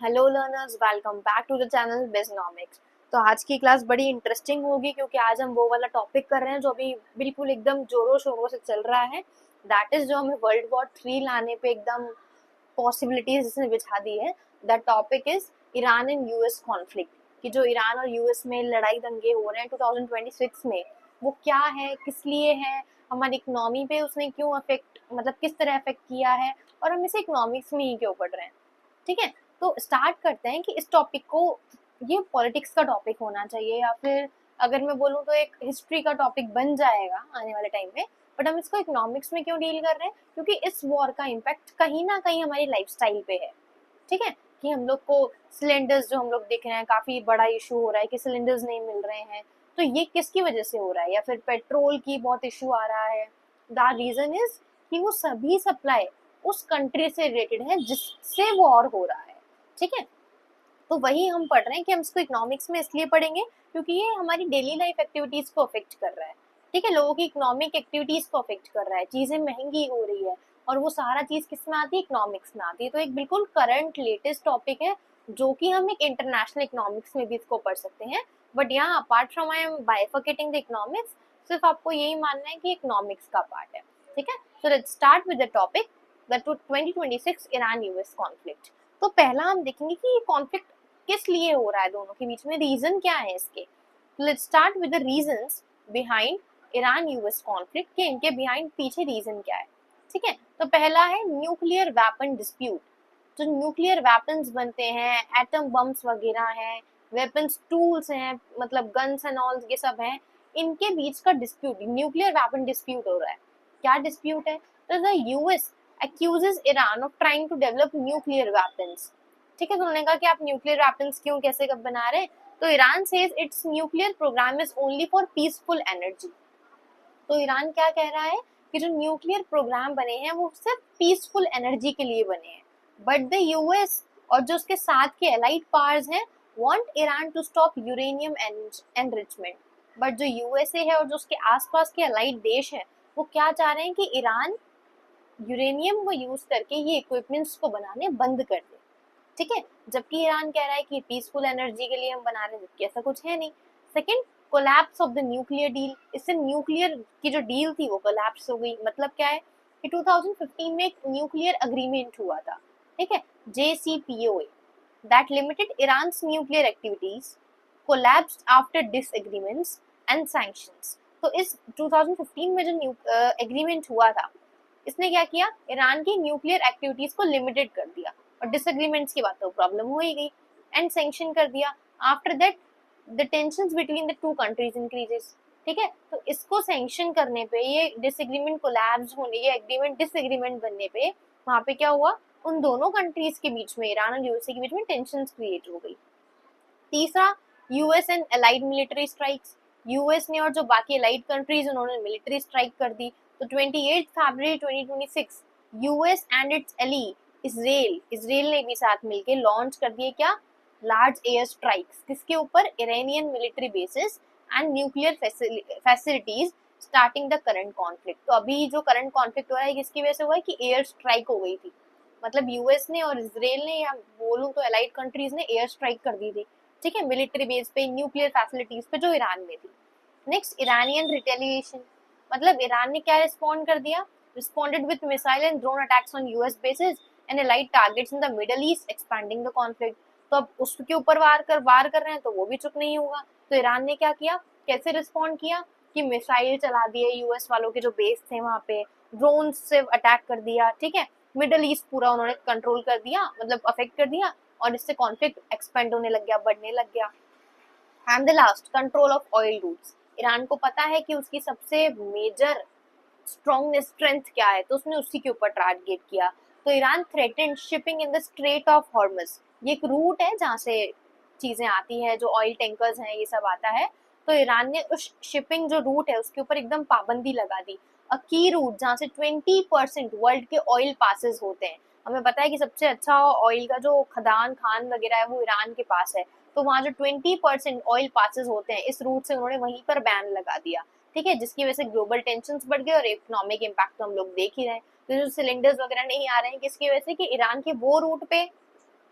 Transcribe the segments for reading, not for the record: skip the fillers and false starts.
Hello learners, welcome back to the channel Biznomics. तो आज की क्लास बड़ी इंटरेस्टिंग होगी क्योंकि आज हम वो वाला टॉपिक कर रहे हैं जो अभी बिल्कुल एकदम जोरों शोरों से चल रहा है। दैट इज जो हमें वर्ल्ड वॉर 3 लाने पे एकदम पॉसिबिलिटीज इसने बिछा दी है। That topic is Iran and US conflict, कि जो ईरान और यूएस में लड़ाई दंगे हो रहे हैं 2026 में, वो क्या है, किस लिए है, हमारी इकोनॉमी पे उसने क्यों अफेक्ट, मतलब किस तरह अफेक्ट किया है, और हम इसे इकोनॉमिक्स में ही क्यों पढ़ रहे हैं। ठीक है, तो स्टार्ट करते हैं कि इस टॉपिक को, ये पॉलिटिक्स का टॉपिक होना चाहिए या फिर अगर मैं बोलूँ तो एक हिस्ट्री का टॉपिक बन जाएगा आने वाले टाइम में। बट हम इसको इकोनॉमिक्स में क्यों डील कर रहे हैं, क्योंकि इस वॉर का इम्पैक्ट कहीं ना कहीं हमारी लाइफस्टाइल पे है। ठीक है, कि हम लोग को सिलेंडर्स जो हम लोग देख रहे हैं, काफी बड़ा इशू हो रहा है कि सिलेंडर्स नहीं मिल रहे हैं। तो ये किसकी वजह से हो रहा है, या फिर पेट्रोल की बहुत इशू आ रहा है। द रीजन इज कि वो सभी सप्लाई उस कंट्री से रिलेटेड है जिससे वॉर हो रहा है। ठीक है, तो वही हम पढ़ रहे हैं कि हम इसको इकोनॉमिक्स में इसलिए पढ़ेंगे क्योंकि ये हमारी डेली लाइफ एक्टिविटीज को अफेक्ट कर रहा है। ठीक है, लोगों की इकोनॉमिक एक्टिविटीज को अफेक्ट कर रहा है, चीजें महंगी हो रही है, और वो सारा चीज किस में आती है, इकोनॉमिक्स में आती है। तो एक बिल्कुल करंट लेटेस्ट टॉपिक है जो कि हम एक इंटरनेशनल इकोनॉमिक्स में भी इसको पढ़ सकते हैं। बट यहाँ apart from I am bifurcating the economics, सिर्फ आपको यही मानना है कि इकोनॉमिक्स का पार्ट है। ठीक है, so let's start with the topic, the 2026 Iran US conflict. तो पहला हम देखेंगे कि ये कॉन्फ्लिक्ट किस लिए हो रहा है, दोनों के बीच में रीजन क्या है इसके। Let's start with the reasons behind Iran US conflict, के इनके बिहाइंड पीछे रीजन क्या है। ठीक है, तो पहला है न्यूक्लियर वेपन डिस्प्यूट। जो न्यूक्लियर वेपन्स बनते हैं, एटम बम्स वगैरह हैं, वेपन्स टूल्स हैं, मतलब गन्स एंड ऑल ये सब हैं, इनके बीच का डिस्प्यूट, न्यूक्लियर वेपन डिस्प्यूट हो रहा है। क्या डिस्प्यूट है, तो the US accuses Iran of trying to develop nuclear weapons। ठीक है, तो उन्होंने कहा कि आप न्यूक्लियर वेपन्स क्यों, कैसे, कब बना रहे हैं। तो Iran says its nuclear programme is only for peaceful energy. तो ईरान क्या कह रहा है कि जो न्यूक्लियर प्रोग्राम बने हैं वो सिर्फ पीसफुल एनर्जी के लिए बने हैं। बट द यूएस और जो उसके साथ के एलाइड पावर्स हैं want Iran to stop uranium enrichment. But जो यूएसए है और जो उसके आसपास के एलाइड देश हैं, वो क्या चाह रहे हैं कि ईरान यूरेनियम को यूज करके ये इक्विपमेंट्स को बनाने बंद कर दे। ठीक है, जबकि ईरान कह रहा है कि पीसफुल एनर्जी के लिए हम बना रहे हैं, जबकि ऐसा कुछ है नहीं। Second, collapse of the nuclear deal. इससे न्यूक्लियर की जो डील थी वो कोलैप्स हो गई। मतलब क्या है कि 2015 में एक न्यूक्लियर अग्रीमेंट हुआ था। ठीक है, JCPOA, that limited Iran's nuclear activities, collapsed after disagreements and sanctions. तो इस 2015 में जो एग्रीमेंट हुआ था, इसने क्या किया, ईरान की न्यूक्लियर एक्टिविटीज को लिमिटेड कर दिया, और डिसएग्रीमेंट्स की बात तो प्रॉब्लम हो ही गई, एंड सैंक्शन कर दिया। After that the tensions between the two countries increases. ठीक है, तो इसको सैंक्शन करने पे, ये डिसएग्रीमेंट कोलैप्स होने, ये एग्रीमेंट डिसएग्रीमेंट बनने पे, वहां पे क्या हुआ, उन दोनों कंट्रीज के बीच में, ईरान और यूएसए के बीच में टेंशन क्रिएट हो गई। तीसरा, US and allied military strikes. US ने और जो बाकी अलाइड कंट्रीज, उन्होंने मिलिट्री स्ट्राइक कर दी। तो 28 फरवरी 2026 US and its ally Israel ने भी साथ मिलकर लॉन्च कर दिए क्या, लार्ज एयर स्ट्राइक्स। किसके ऊपर, Iranian military bases and nuclear facilities, starting the current conflict. तो अभी जो करंट कॉन्फ्लिक्ट हो रहा है किसकी वजह से हुआ है, कि एयर स्ट्राइक हो गई थी। मतलब यूएस ने और इसराइल ने, या बोलूं तो अलाइड कंट्रीज ने एयर स्ट्राइक कर दी थी। ठीक है, मिलिट्री बेस पे, न्यूक्लियर फैसिलिटीज पे जो ईरान में थी। Next, Iranian retaliation. मतलब ईरान ने क्या रिस्पॉन्ड कर दिया, responded with missile and drone attacks on US basis and allied targets in the middle east, expanding the conflict. तो अब उसके ऊपर वार कर रहे हैं तो वो भी चुप नहीं होगा। तो ईरान ने क्या किया, कैसे रिस्पॉन्ड किया, कि मिसाइल चला दिए यूएस वालों के जो बेस थे वहां पे, ड्रोन से अटैक कर दिया। ठीक है, मिडल ईस्ट पूरा उन्होंने कंट्रोल कर दिया, मतलब अफेक्ट कर दिया, और इससे कॉन्फ्लिक्ट एक्सपेंड होने लग गया, बढ़ने लग गया। And the last, control of oil routes. Iran को पता है कि उसकी सबसे मेजर स्ट्रेंथ क्या है, तो उसने उसी के ऊपर टारगेट किया। तो Iran threatened shipping in the strait of Hormuz. ये एक रूट है जहाँ से चीजें आती है, जो ऑयल टैंकर्स हैं, ये सब आता है। तो ईरान ने उस शिपिंग जो रूट है उसके ऊपर एकदम पाबंदी लगा दी। अ की रूट जहाँ से 20% वर्ल्ड के ऑयल पासेस होते हैं। हमें पता है कि सबसे अच्छा ऑयल का जो खान वगैरह है वो ईरान के पास है। तो वहाँ जो 20% ऑयल पासेस होते हैं, इस रूट से उन्होंने वहीं पर बैन लगा दिया। ठीक है, जिसकी वजह से ग्लोबल टेंशन बढ़ गए और इकोनॉमिक इम्पैक्ट तो हम लोग देख ही रहे हैं। तो जो सिलेंडर्स वगैरह नहीं आ रहे हैं, किसकी वजह से, कि ईरान के वो रूट पे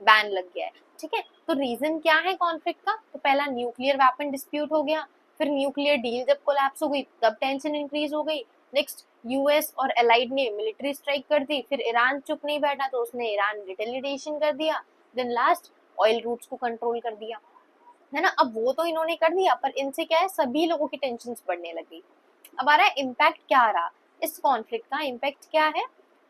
बैन लग गया है, ठीक है। तो रीजन क्या है कॉन्फ्लिक्ट का? तो पहला न्यूक्लियर वेपन डिस्प्यूट हो गया, फिर न्यूक्लियर डील जब कोलैप्स हो गई तब टेंशन इंक्रीज हो गई। नेक्स्ट यूएस और एलाइड ने मिलिट्री स्ट्राइक कर दी, फिर ईरान चुप नहीं बैठा तो उसने ईरान रिटेलिएशन कर दिया, देन लास्ट ऑयल रूट्स को कंट्रोल कर दिया, है ना। अब वो तो इन्होंने कर दिया, पर इनसे क्या है, सभी लोगों की टेंशन बढ़ने लगी। अब आ रहा है इम्पैक्ट क्या आ रहा इस कॉन्फ्लिक्ट का, इम्पैक्ट क्या है?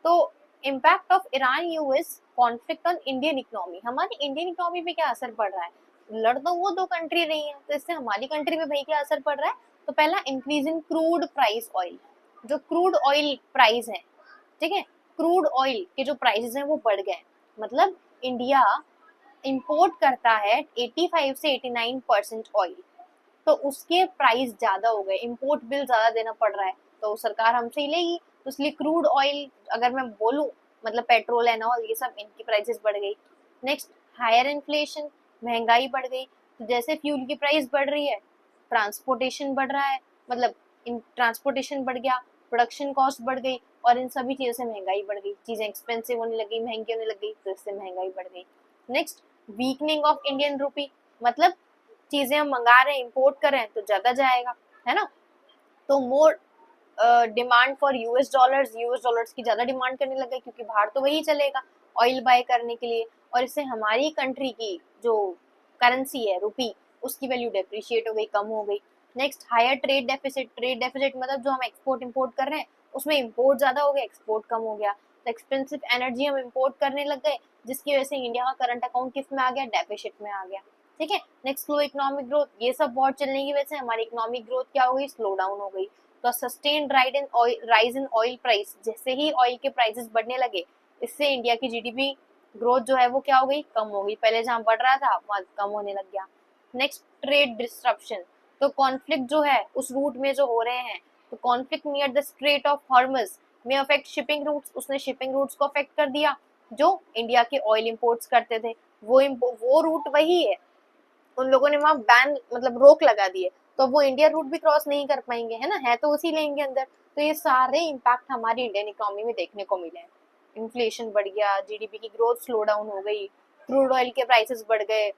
तो impact of Iran US conflict on Indian economy, हमारी इंडियन इकोनॉमी पे क्या असर पड़ रहा है? लड़ तो वो दो कंट्री रही है, तो इससे हमारी कंट्री में भाई क्या असर पड़ रहा है? तो पहला increase in crude price oil, जो क्रूड ऑयल प्राइस है, ठीक है, क्रूड ऑयल के जो प्राइसेस हैं वो बढ़ गए। मतलब इंडिया इंपोर्ट करता है 85 से 89% ऑयल, तो उसके प्राइस ज्यादा हो गए, इंपोर्ट बिल ज्यादा देना पड़ रहा है, तो सरकार हमसे ही लेगी, तो इसलिए क्रूड ऑयल अगर मैं बोलूं, मतलब पेट्रोल एंड ऑल, ये सब इनकी प्राइसेस बढ़ गई। नेक्स्ट हायर इन्फ्लेशन, महंगाई बढ़ गई, तो जैसे फ्यूल की प्राइस बढ़ रही है, ट्रांसपोर्टेशन बढ़ रहा है, मतलब ट्रांसपोर्टेशन बढ़ गया, प्रोडक्शन कॉस्ट बढ़ गई, और इन सभी चीजों से महंगाई बढ़ गई, चीजें एक्सपेंसिव होने लगी, महंगी होने लगी, तो इससे महंगाई बढ़ गई। Next weakening of Indian rupee, मतलब चीजें हम मंगा रहे हैं, इंपोर्ट कर रहे हैं, तो ज्यादा जाएगा, है ना। तो more demand for US dollars की ज्यादा डिमांड करने लग गए, क्योंकि बाहर तो वही चलेगा ऑयल बाय करने के लिए, और इससे हमारी कंट्री की जो करेंसी है रुपी, उसकी वैल्यू डेप्रिशिएट हो गई, कम हो गई। नेक्स्ट हायर ट्रेड डेफिसिट मतलब जो हम एक्सपोर्ट इंपोर्ट कर रहे हैं उसमें इंपोर्ट ज्यादा हो गया, एक्सपोर्ट कम हो गया, तो एक्सपेंसिव एनर्जी हम इंपोर्ट करने लग गए, जिसकी वजह से इंडिया का करंट अकाउंट किस में आ गया, डेफिसिट में आ गया, ठीक है। नेक्स्ट स्लो इकोनॉमिक ग्रोथ, ये सब बहुत चलने की वजह से हमारी इकोनॉमिक ग्रोथ क्या हो गई, स्लो डाउन हो गई। तो sustained rise in oil price, जैसे ही ऑयल के प्राइसेस बढ़ने लगे, इससे इंडिया की जीडीपी ग्रोथ जो है वो क्या हो गई, कम हो गई, पहले जहां बढ़ रहा था वहां कम होने लग गया। नेक्स्ट ट्रेड डिस्ट्रप्शन, तो कॉन्फ्लिक्ट जो है उस रूट में जो हो रहे हैं, तो conflict near the strait of Hormuz में अफेक्ट शिपिंग रूट्स, उसने शिपिंग रूट्स को अफेक्ट कर दिया, जो इंडिया के ऑयल इंपोर्ट्स करते थे, वो रूट वही है, उन लोगों ने वहां बैन मतलब रोक लगा दी है, तो वो इंडिया रूट भी क्रॉस नहीं कर पाएंगे, है ना, है तो उसी लेन के अंदर। तो ये सारे इम्पैक्ट हमारी इंडियन इकोनॉमी में देखने को मिले हैं। इन्फ्लेशन बढ़ गया, जीडीपी की ग्रोथ स्लो डाउन हो गई, क्रूड ऑयल के प्राइसेस बढ़ गए,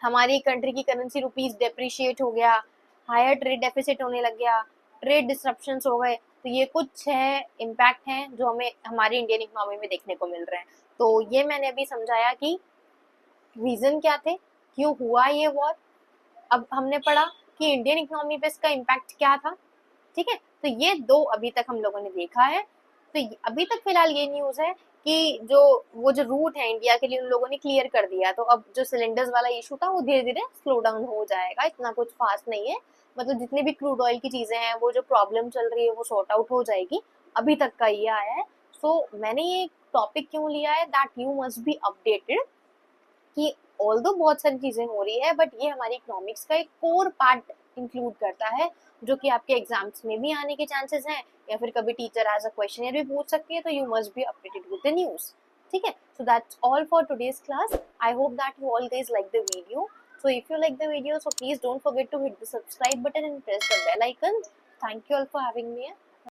हमारी कंट्री की करेंसी रुपीज डेप्रिशिएट हो गया, हायर ट्रेड डेफिसिट होने लग गया, ट्रेड डिसरप्शन हो गए। तो ये कुछ है इम्पैक्ट हैं जो हमें हमारी इंडियन इकोनॉमी में देखने को मिल रहे हैं। तो ये मैंने अभी समझाया कि रीजन क्या थे, क्यों हुआ ये वॉर। अब हमने पढ़ा कि इंडियन इकोनॉमी पे इसका इम्पैक्ट क्या था, ठीक है। तो ये दो अभी तक हम लोगों ने देखा है। तो अभी तक फिलहाल ये न्यूज है कि जो वो जो रूट है इंडिया के लिए उन लोगों ने क्लियर कर दिया, तो अब जो सिलेंडर्स वाला इशू था वो धीरे धीरे स्लो डाउन हो जाएगा, इतना कुछ फास्ट नहीं है, मतलब जितने भी क्रूड ऑयल की चीजें हैं वो जो प्रॉब्लम चल रही है वो सॉर्ट आउट हो जाएगी। अभी तक का ये आया है। सो मैंने ये टॉपिक क्यों लिया है, that you must be updated कि ऑल्दो बहुत सारी चीजें हो रही है, बट ये हमारी इकोनॉमिक्स का एक कोर पार्ट इंक्लूड करता है, जो कि आपके एग्जाम्स में भी आने के चांसेस हैं, या फिर कभी टीचर एज अ क्वेश्चन भी पूछ सकती है, तो you must be updated with the news, ठीक है। So that's all for today's class. I hope that you all guys like the video. So if you like the video, so please don't forget to hit the subscribe button and press the bell icon. Thank you all for having me here.